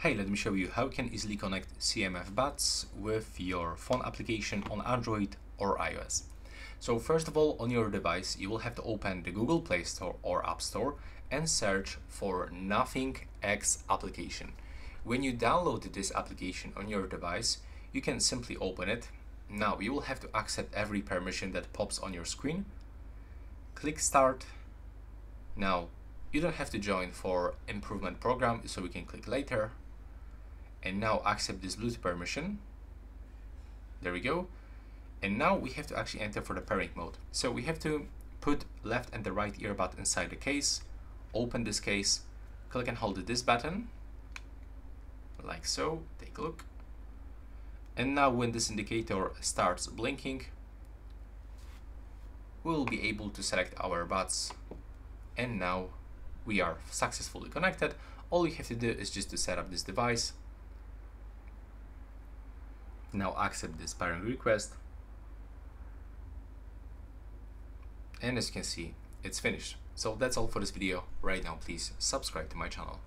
Hey, let me show you how you can easily connect CMF Buds with your phone application on Android or iOS. So first of all, on your device, you will have to open the Google Play Store or App Store and search for Nothing X application. When you download this application on your device, you can simply open it. Now you will have to accept every permission that pops on your screen. Click Start. Now you don't have to join for improvement program, so we can click later. And now accept this Bluetooth permission. There we go. And now we have to actually enter for the pairing mode. So we have to put left and the right earbud inside the case, open this case, click and hold this button, like so, take a look. And now when this indicator starts blinking, we'll be able to select our buds. And now we are successfully connected. All you have to do is just to set up this device. Now accept this pairing request. And as you can see, it's finished. So that's all for this video. Right now, please subscribe to my channel.